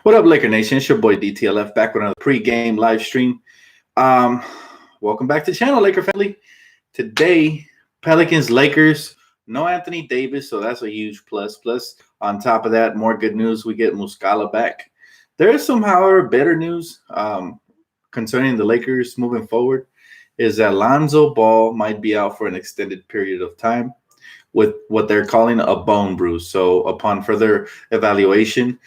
What up, Laker Nation? It's your boy Dtlf back with another pregame live stream. Um, Welcome back to the channel, Laker family. Today, Pelicans, Lakers. No Anthony Davis, so that's a huge plus. Plus, on top of that, more good news. We get Muscala back. There is some, however, better news concerning the Lakers moving forward. Is that Lonzo Ball might be out for an extended period of time with what they're calling a bone bruise. So upon further evaluation,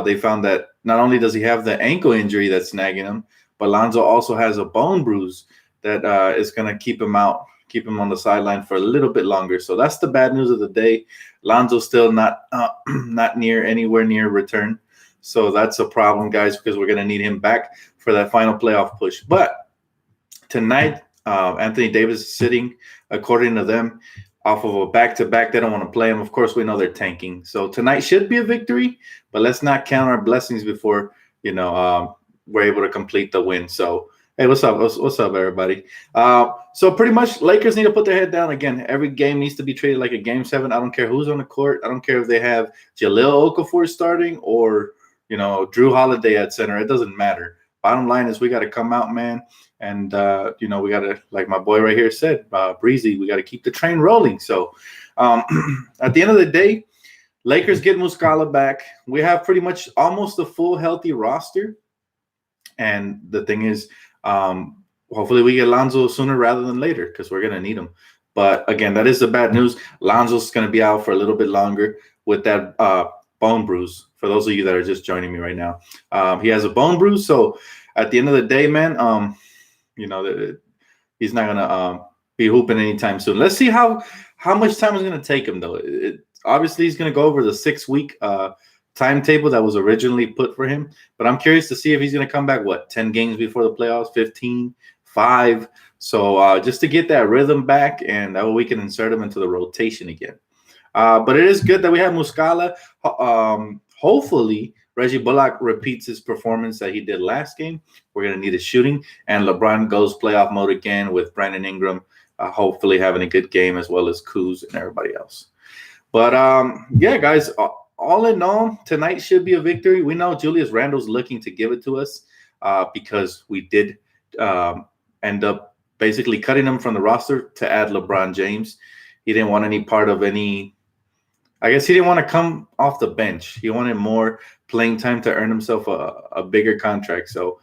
they found that not only does he have the ankle injury that's nagging him, but Lonzo also has a bone bruise that is going to keep him out, keep him on the sideline for a little bit longer. So that's the bad news of the day. Lonzo's still not anywhere near return. So that's a problem, guys, because we're going to need him back for that final playoff push. But tonight, Anthony Davis is sitting, according to them, off of a back-to-back. They don't want to play him. Of course, we know they're tanking. So tonight should be a victory, but let's not count our blessings before, we're able to complete the win. So, hey, what's up? What's up, everybody? So pretty much Lakers need to put their head down. Again, every game needs to be treated like a Game 7. I don't care who's on the court. I don't care if they have Jahlil Okafor starting or, Drew Holiday at center. It doesn't matter. Bottom line is we got to come out, man. And, we got to, like my boy right here said, Breezy, we got to keep the train rolling. So at the end of the day, Lakers get Muscala back. We have pretty much almost a full healthy roster. And the thing is, hopefully we get Lonzo sooner rather than later because we're going to need him. But, again, that is the bad news. Lonzo's going to be out for a little bit longer with that bone bruise. For those of you that are just joining me right now, he has a bone bruise. So at the end of the day, man, he's not gonna be hooping anytime soon. Let's see how much time it's gonna take him, though. Obviously, he's gonna go over the 6-week timetable that was originally put for him. But I'm curious to see if he's gonna come back. 10 games before the playoffs, 15, 5. So just to get that rhythm back, and that way we can insert him into the rotation again. But it is good that we have Muscala. Hopefully, Reggie Bullock repeats his performance that he did last game. We're going to need his shooting. And LeBron goes playoff mode again with Brandon Ingram, hopefully having a good game as well as Kuz and everybody else. But, yeah, guys, all in all, tonight should be a victory. We know Julius Randle's looking to give it to us because we did end up basically cutting him from the roster to add LeBron James. He didn't want any part of any – I guess he didn't want to come off the bench. He wanted more playing time to earn himself a bigger contract. So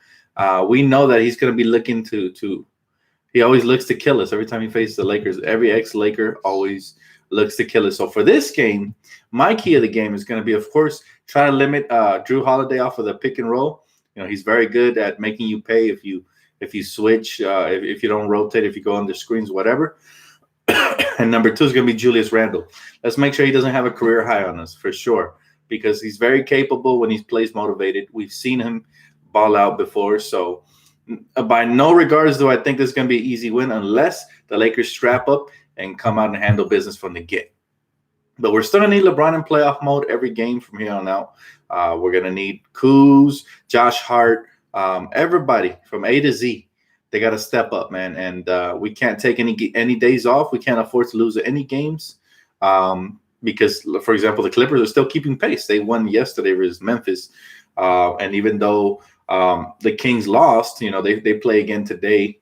we know that he's going to be looking to he always looks to kill us every time he faces the Lakers. Every ex-Laker always looks to kill us. So for this game, my key of the game is going to be, of course, try to limit Drew Holiday off of the pick and roll. He's very good at making you pay if you switch, if you don't rotate, if you go under screens, whatever. And number 2 is going to be Julius Randle. Let's make sure he doesn't have a career high on us for sure, because he's very capable when he plays motivated. We've seen him ball out before. So by no regards do I think this is going to be an easy win unless the Lakers strap up and come out and handle business from the get. But we're still going to need LeBron in playoff mode every game from here on out. We're going to need Kuz, Josh Hart, everybody from A to Z. They got to step up, man, and we can't take any days off. We can't afford to lose any games because, for example, the Clippers are still keeping pace. They won yesterday versus Memphis, and even though the Kings lost, they play again today.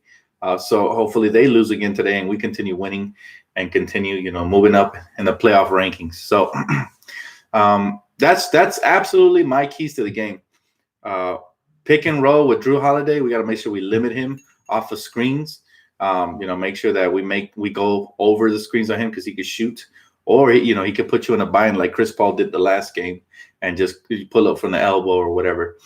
So hopefully they lose again today, and we continue winning and continue, moving up in the playoff rankings. So that's absolutely my keys to the game. Pick and roll with Drew Holiday. We got to make sure we limit him off of screens, make sure that we go over the screens on him because he could shoot, or he could put you in a bind like Chris Paul did the last game and just pull up from the elbow or whatever.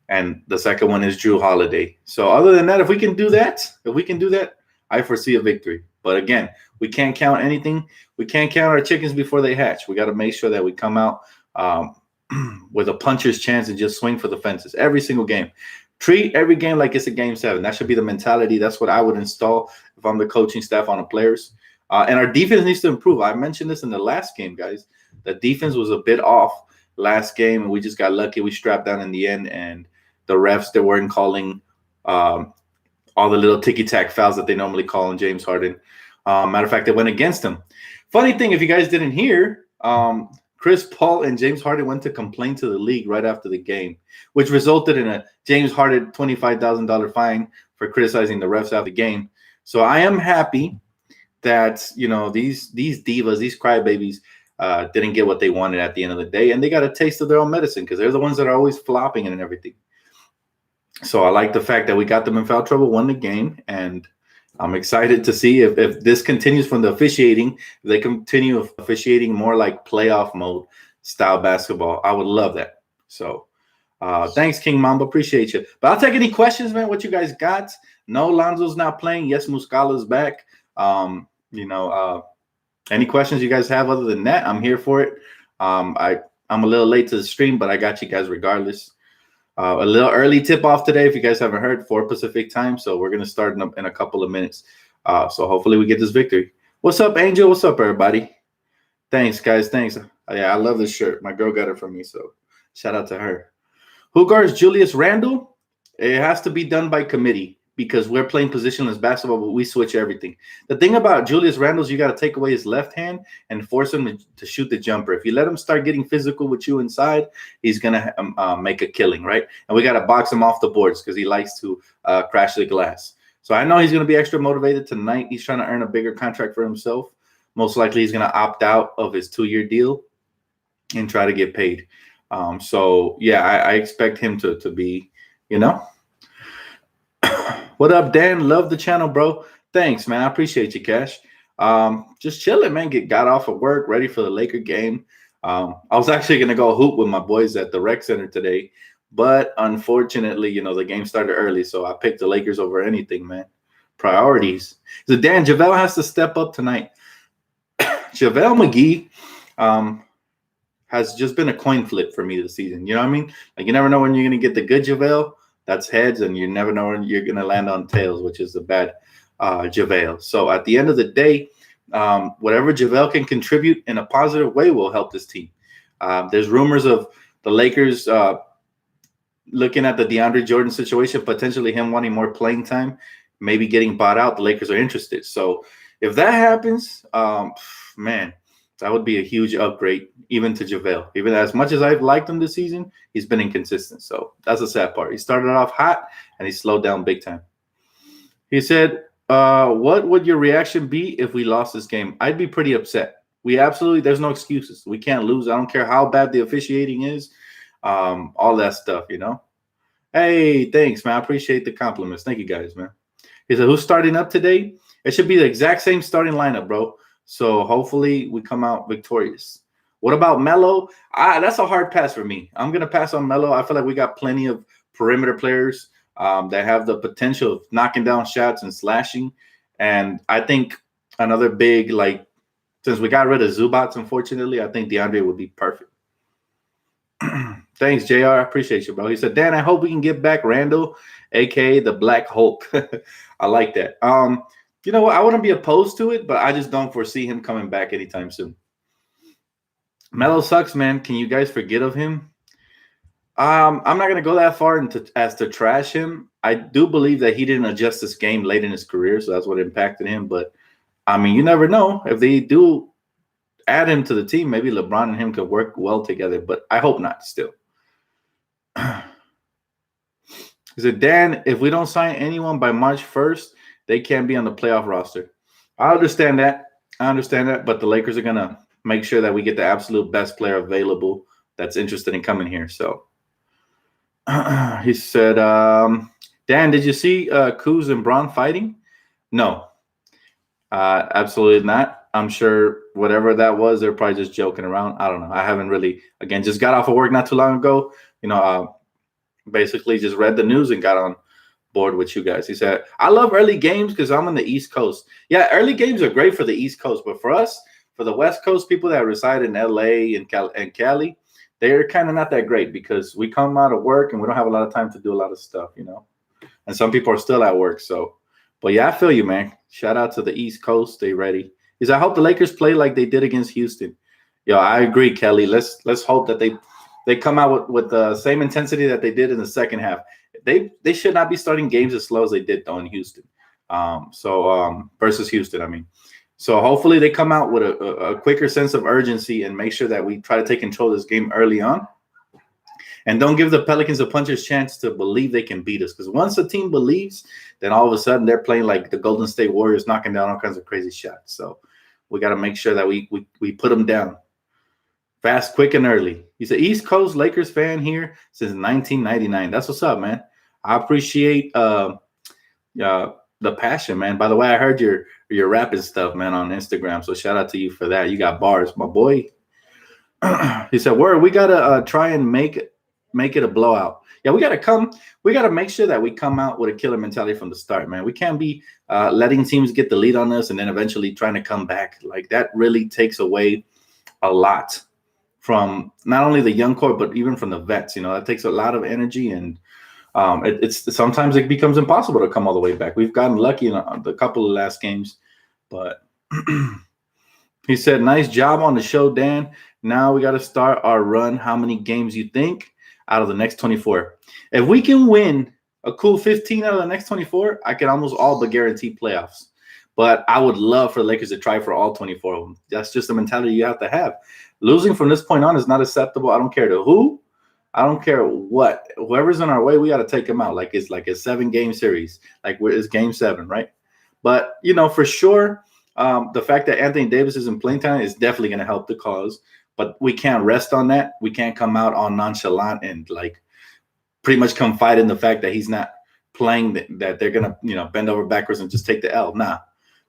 And the second one is Drew Holiday. So other than that, if we can do that, I foresee a victory. But again, we can't count anything. We can't count our chickens before they hatch. We got to make sure that we come out with a puncher's chance and just swing for the fences every single game. Treat every game like it's a Game 7. That should be the mentality. That's what I would install if I'm the coaching staff on the players. And our defense needs to improve. I mentioned this in the last game, guys. The defense was a bit off last game, and we just got lucky. We strapped down in the end, and the refs, they weren't calling all the little ticky-tack fouls that they normally call on James Harden. Matter of fact, they went against him. Funny thing, if you guys didn't hear, Chris Paul and James Harden went to complain to the league right after the game, which resulted in a James Harden $25,000 fine for criticizing the refs after the game. So I am happy that these divas, these crybabies, didn't get what they wanted at the end of the day, and they got a taste of their own medicine because they're the ones that are always flopping and everything. So I like the fact that we got them in foul trouble, won the game, and I'm excited to see if this continues from the officiating. If they continue officiating more like playoff mode style basketball, I would love that. So thanks, King Mamba. Appreciate you. But I'll take any questions, man. What you guys got? No, Lonzo's not playing. Yes, Muscala's back. Any questions you guys have other than that, I'm here for it. I'm a little late to the stream, but I got you guys regardless. A little early tip off today, if you guys haven't heard, 4 Pacific time. So we're going to start in a couple of minutes. So hopefully we get this victory. What's up, Angel? What's up, everybody? Thanks, guys. Thanks. Yeah, I love this shirt. My girl got it from me, so shout out to her. Who guards Julius Randle? It has to be done by committee because we're playing positionless basketball, but we switch everything. The thing about Julius Randle is you got to take away his left hand and force him to shoot the jumper. If you let him start getting physical with you inside, he's going to make a killing, right? And we got to box him off the boards because he likes to crash the glass. So I know he's going to be extra motivated tonight. He's trying to earn a bigger contract for himself. Most likely he's going to opt out of his 2-year deal and try to get paid. So, yeah, I expect him to be, What up, Dan? Love the channel, bro. Thanks, man. I appreciate you, Cash. Just chilling, man. Got off of work, ready for the Laker game. I was actually going to go hoop with my boys at the rec center today, but unfortunately, the game started early, so I picked the Lakers over anything, man. Priorities. So, Dan, JaVale has to step up tonight. JaVale McGee has just been a coin flip for me this season. You know what I mean? Like, you never know when you're going to get the good JaVale. That's heads, and you never know when you're going to land on tails, which is the bad JaVale. So at the end of the day, whatever JaVale can contribute in a positive way will help this team. There's rumors of the Lakers looking at the DeAndre Jordan situation, potentially him wanting more playing time, maybe getting bought out. The Lakers are interested. So if that happens, man, that would be a huge upgrade even to JaVale. Even as much as I've liked him this season, he's been inconsistent. So that's the sad part. He started off hot, and he slowed down big time. He said, what would your reaction be if we lost this game? I'd be pretty upset. There's no excuses. We can't lose. I don't care how bad the officiating is, all that stuff, Hey, thanks, man. I appreciate the compliments. Thank you, guys, man. He said, who's starting up today? It should be the exact same starting lineup, bro. So hopefully we come out victorious. What about Melo? That's a hard pass for me. I'm going to pass on Melo. I feel like we got plenty of perimeter players that have the potential of knocking down shots and slashing. And I think another big, since we got rid of Zubats, unfortunately, I think DeAndre would be perfect. Thanks, JR. I appreciate you, bro. He said, Dan, I hope we can get back Randall, a.k.a. the Black Hulk. I like that. You know what? I wouldn't be opposed to it, but I just don't foresee him coming back anytime soon. Melo sucks, man. Can you guys forget of him? I'm not going to go that far as to trash him. I do believe that he didn't adjust this game late in his career, so that's what impacted him. But, you never know. If they do add him to the team, maybe LeBron and him could work well together, but I hope not still. He said, Dan, if we don't sign anyone by March 1st, they can't be on the playoff roster. I understand that, but the Lakers are going to make sure that we get the absolute best player available that's interested in coming here. So he said, Dan, did you see Kuz and Braun fighting? No, absolutely not. I'm sure whatever that was, they're probably just joking around. I don't know. I haven't really, again, just got off of work not too long ago. Basically just read the news and got on board with you guys. He said, I love early games because I'm on the East Coast. Yeah, early games are great for the East Coast, but for us, for the West Coast, people that reside in LA and Cali, they're kind of not that great because we come out of work and we don't have a lot of time to do a lot of stuff, and some people are still at work. So, but yeah, I feel you, man. Shout out to the East Coast. Stay ready. He said, I hope the Lakers play like they did against Houston. Yo, I agree, Kelly. Let's hope that they come out with the same intensity that they did in the second half. They should not be starting games as slow as they did though in Houston. Versus Houston, So hopefully they come out with a quicker sense of urgency and make sure that we try to take control of this game early on. And don't give the Pelicans a puncher's chance to believe they can beat us. Because once a team believes, then all of a sudden they're playing like the Golden State Warriors, knocking down all kinds of crazy shots. So we got to make sure that we put them down fast, quick, and early. He's an East Coast Lakers fan here since 1999. That's what's up, man. I appreciate the passion, man. By the way, I heard your rapping stuff, man, on Instagram. So shout out to you for that. You got bars, my boy. He said, "Word, we gotta try and make it a blowout." Yeah, we gotta make sure that we come out with a killer mentality from the start, man. We can't be letting teams get the lead on us and then eventually trying to come back. Like that really takes away a lot from not only the young core, but even from the vets. You know, that takes a lot of energy, and it's sometimes it becomes impossible to come all the way back. We've gotten lucky in a couple of last games, but he said, "Nice job on the show, Dan. Now we got to start our run. How many games you think out of the next 24? If we can win a cool 15 out of the next 24, I can almost all but guarantee playoffs. But I would love for the Lakers to try for all 24 of them. That's just the mentality you have to have. Losing from this point on is not acceptable. I don't care to who. I don't care what. Whoever's in our way, we got to take them out. Like it's like a 7-game series. Like it's game 7, right? But, you know, for sure, the fact that Anthony Davis is in playing time is definitely going to help the cause. But we can't rest on that. We can't come out on nonchalant and like pretty much confide in the fact that he's not playing, that they're going to, you know, bend over backwards and just take the L. Nah,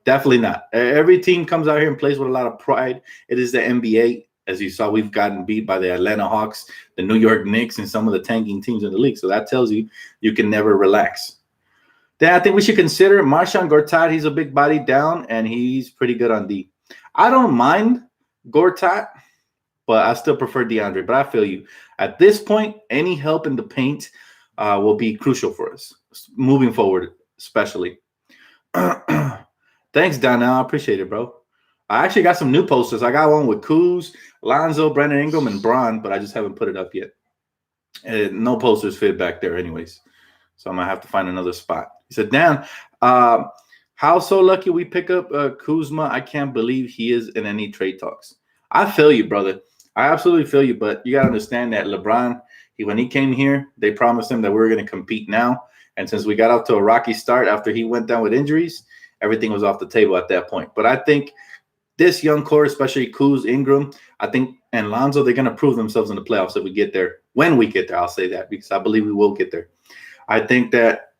definitely not. Every team comes out here and plays with a lot of pride. It is the NBA. As you saw, we've gotten beat by the Atlanta Hawks, the New York Knicks, and some of the tanking teams in the league. So that tells you you can never relax. Then I think we should consider Marcin Gortat. He's a big body down, and he's pretty good on D. I don't mind Gortat, but I still prefer DeAndre. But I feel you. At this point, any help in the paint will be crucial for us moving forward, especially. Thanks, Donnell. I appreciate it, bro. I actually got some new posters. I got one with Kuz, Lonzo, Brandon Ingram, and Braun, but I just haven't put it up yet. No posters fit back there anyways. So I'm going to have to find another spot. He said, Dan, how so lucky we pick up Kuzma? I can't believe he is in any trade talks. I feel you, brother. I absolutely feel you, but you got to understand that LeBron, when he came here, they promised him that we were going to compete now. And since we got off to a rocky start after he went down with injuries, everything was off the table at that point. But I think this young core, especially Kuz, Ingram, I think, and Lonzo, they're going to prove themselves in the playoffs if we get there. When we get there, I'll say that, because I believe we will get there. I think that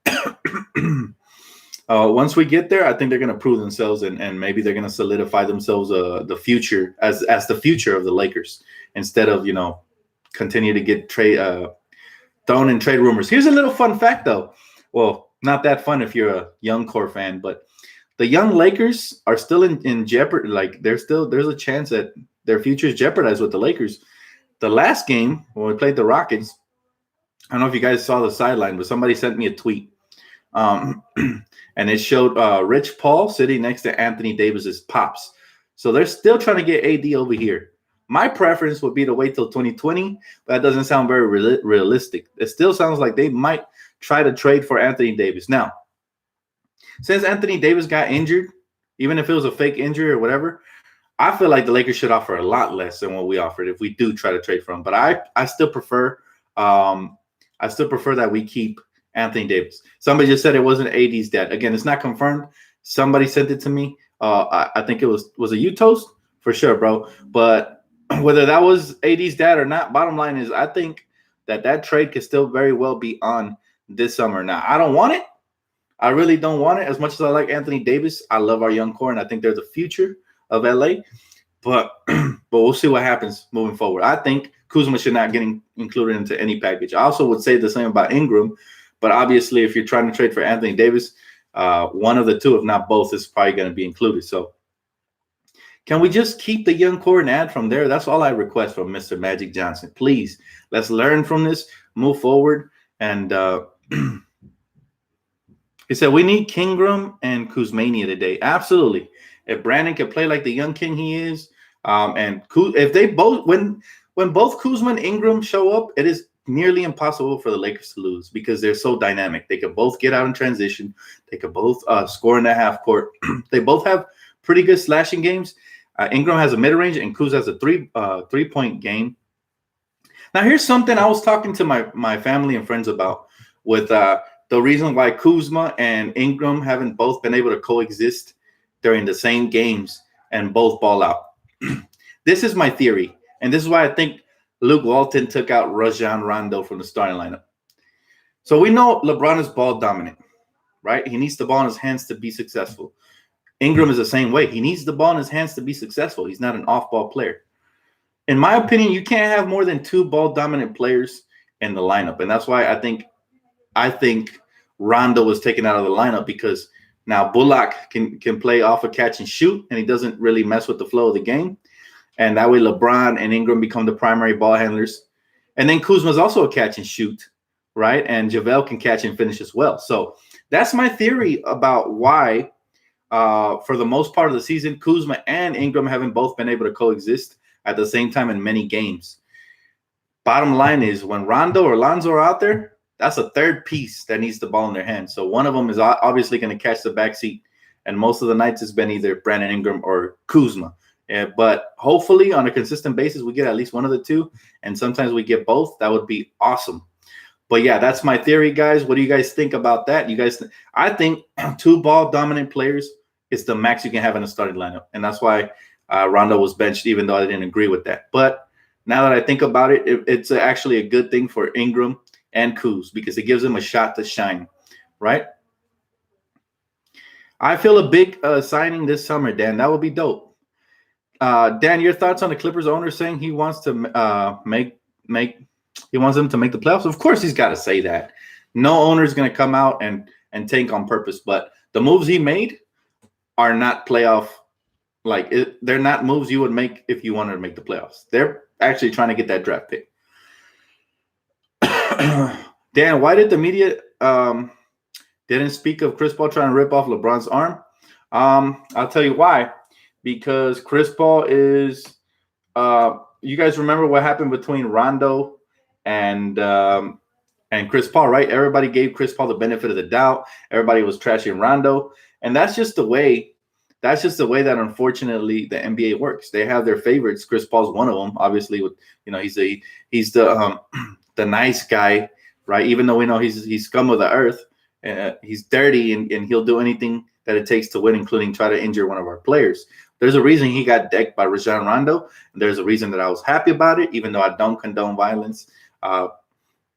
once we get there, I think they're going to prove themselves, and maybe they're going to solidify themselves the future as the future of the Lakers, instead of, you know, continue to get thrown in trade rumors. Here's a little fun fact, though. Well, not that fun if you're a young core fan, but the young Lakers are still in jeopardy. Like there's a chance that their future is jeopardized with the Lakers. The last game when we played the Rockets, I don't know if you guys saw the sideline, but somebody sent me a tweet. And it showed Rich Paul sitting next to Anthony Davis's pops. So they're still trying to get AD over here. My preference would be to wait till 2020, but that doesn't sound very realistic. It still sounds like they might try to trade for Anthony Davis. Now, since Anthony Davis got injured, even if it was a fake injury or whatever, I feel like the Lakers should offer a lot less than what we offered if we do try to trade for him. But I still prefer that we keep Anthony Davis. Somebody just said it wasn't AD's dad. Again, it's not confirmed. Somebody sent it to me. I think it was it you, Toast? For sure, bro. But whether that was AD's dad or not, bottom line is I think that trade could still very well be on this summer. Now, I don't want it. I really don't want it. As much as I like Anthony Davis, I love our young core, and I think they're the future of LA. But we'll see what happens moving forward. I think Kuzma should not get included into any package. I also would say the same about Ingram. But obviously, if you're trying to trade for Anthony Davis, one of the two, if not both, is probably going to be included. So can we just keep the young core and add from there? That's all I request from Mr. Magic Johnson. Please, let's learn from this, move forward. And he said, we need Kingram and Kuzmania today. Absolutely. If Brandon can play like the young king he is, and if they both, when both Kuzma and Ingram show up, it is nearly impossible for the Lakers to lose because they're so dynamic. They can both get out in transition. They can both score in the half court. They both have pretty good slashing games. Ingram has a mid-range, and Kuz has a three-point game. Now, here's something I was talking to my family and friends about with the reason why Kuzma and Ingram haven't both been able to coexist during the same games and both ball out. This is my theory, and this is why I think Luke Walton took out Rajon Rondo from the starting lineup. So we know LeBron is ball dominant, right? He needs the ball in his hands to be successful. Ingram is the same way. He needs the ball in his hands to be successful. He's not an off-ball player. In my opinion, you can't have more than two ball-dominant players in the lineup, and that's why I think Rondo was taken out of the lineup, because now Bullock can play off a catch and shoot, and he doesn't really mess with the flow of the game. And that way LeBron and Ingram become the primary ball handlers. And then Kuzma's also a catch and shoot, right? And JaVale can catch and finish as well. So that's my theory about why, for the most part of the season, Kuzma and Ingram haven't both been able to coexist at the same time in many games. Bottom line is, when Rondo or Lonzo are out there, that's a third piece that needs the ball in their hands. So one of them is obviously going to catch the backseat. And most of the nights it's been either Brandon Ingram or Kuzma. But hopefully on a consistent basis, we get at least one of the two. And sometimes we get both. That would be awesome. But yeah, that's my theory, guys. What do you guys think about that? I think two ball dominant players is the max you can have in a starting lineup. And that's why Rondo was benched, even though I didn't agree with that. But now that I think about it, it's actually a good thing for Ingram and Kuz, because it gives them a shot to shine, right? I feel a big signing this summer, Dan. That would be dope. Dan, your thoughts on the Clippers owner saying he wants to he wants them to make the playoffs? Of course, he's got to say that. No owner is going to come out and tank on purpose. But the moves he made are not playoff. They're not moves you would make if you wanted to make the playoffs. They're actually trying to get that draft pick. Dan, why did the media didn't speak of Chris Paul trying to rip off LeBron's arm? I'll tell you why. Because Chris Paul is you guys remember what happened between Rondo and Chris Paul, right? Everybody gave Chris Paul the benefit of the doubt. Everybody was trashing Rondo. And that's just the way that unfortunately the NBA works. They have their favorites. Chris Paul's one of them, obviously, with he's the nice guy, right? Even though we know he's scum of the earth, he's dirty and he'll do anything that it takes to win, including try to injure one of our players. There's a reason he got decked by Rajon Rondo, and there's a reason that I was happy about it, even though I don't condone violence.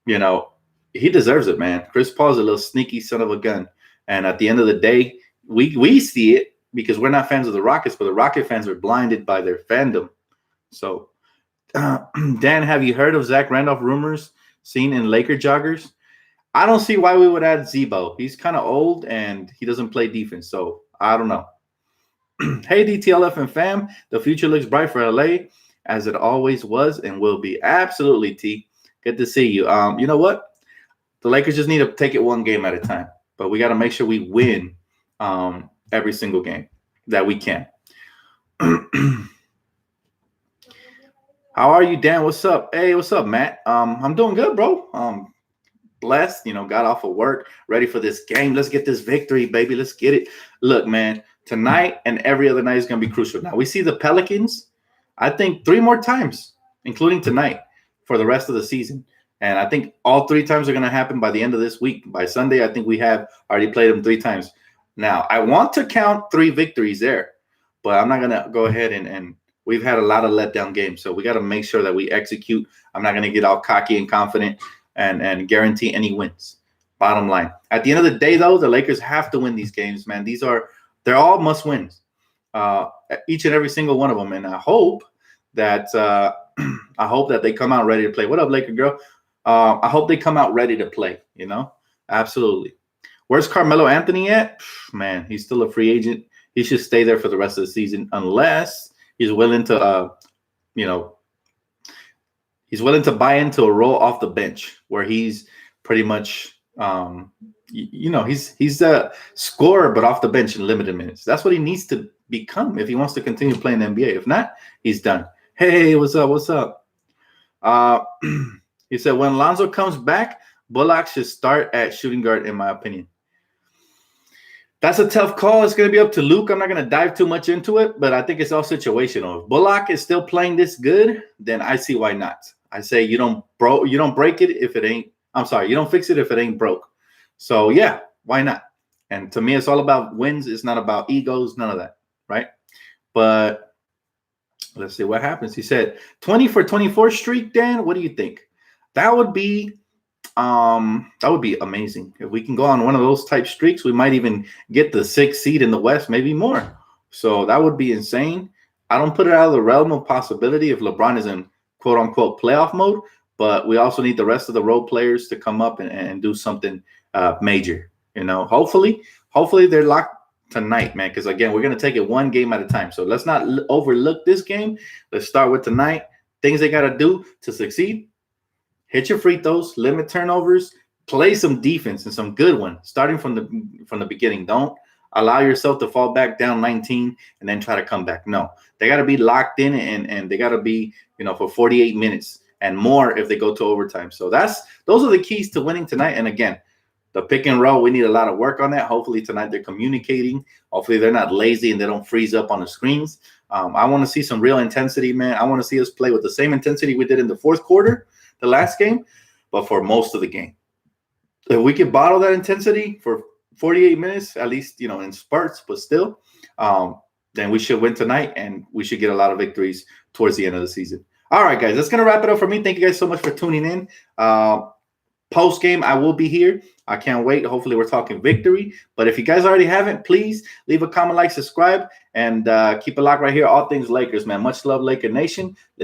He deserves it, man. Chris Paul's a little sneaky son of a gun, and at the end of the day, we see it because we're not fans of the Rockets, but the Rocket fans are blinded by their fandom. So, Dan, have you heard of Zach Randolph rumors seen in Laker joggers? I don't see why we would add Zebo. He's kind of old and he doesn't play defense, so I don't know. Hey, Dtlf and fam, the future looks bright for LA, as it always was and will be. Absolutely, T. Good to see you. You know what? The Lakers just need to take it one game at a time, but we got to make sure we win every single game that we can. How are you, Dan? What's up? Hey, what's up, Matt? I'm doing good, bro. Blessed, got off of work, ready for this game. Let's get this victory, baby. Let's get it. Look, man, tonight and every other night is going to be crucial. Now, we see the Pelicans, I think, 3 more times, including tonight, for the rest of the season. And I think all 3 times are going to happen by the end of this week. By Sunday, I think we have already played them 3 times. Now, I want to count 3 victories there, but I'm not going to go ahead and we've had a lot of letdown games. So we got to make sure that we execute. I'm not going to get all cocky and confident and guarantee any wins. Bottom line. At the end of the day, though, the Lakers have to win these games, man. They're all must wins. Each and every single one of them. And I hope that they come out ready to play. What up, Laker girl? I hope they come out ready to play, Absolutely. Where's Carmelo Anthony at? Man, he's still a free agent. He should stay there for the rest of the season unless he's willing to buy into a role off the bench where he's pretty much he's a scorer but off the bench in limited minutes. That's what he needs to become if he wants to continue playing the NBA. If not, he's done. Hey, what's up? What's up? He said when Lonzo comes back, Bullock should start at shooting guard, in my opinion. That's a tough call. It's going to be up to Luke. I'm not going to dive too much into it, but I think it's all situational. If Bullock is still playing this good, then I see why not. I say you don't break it if it ain't. I'm sorry, you don't fix it if it ain't broke. So yeah, why not? And to me, it's all about wins. It's not about egos, none of that, right? But let's see what happens. He said 20 for 24 streak. Dan, what do you think? That would be amazing. If we can go on one of those type streaks, we might even get the 6th seed in the West, maybe more. So that would be insane. I don't put it out of the realm of possibility if LeBron is in quote unquote playoff mode, but we also need the rest of the role players to come up and do something major. Hopefully they're locked tonight, man, because again, we're going to take it one game at a time. So let's not overlook this game. Let's start with tonight. Things they got to do to succeed. Hit your free throws, limit turnovers, play some defense and some good one, starting from the beginning. Don't allow yourself to fall back down 19 and then try to come back. No, they got to be locked in and they got to be, for 48 minutes and more if they go to overtime. So those are the keys to winning tonight. And again, the pick and roll, we need a lot of work on that. Hopefully tonight they're communicating. Hopefully they're not lazy and they don't freeze up on the screens. I want to see some real intensity, man. I want to see us play with the same intensity we did in the fourth quarter, the last game, but for most of the game. If we can bottle that intensity for 48 minutes, at least, in spurts, but still, then we should win tonight and we should get a lot of victories towards the end of the season. All right, guys, that's going to wrap it up for me. Thank you guys so much for tuning in. Post game, I will be here. I can't wait. Hopefully, we're talking victory. But if you guys already haven't, please leave a comment, like, subscribe, and keep it locked right here. All things Lakers, man. Much love, Laker Nation.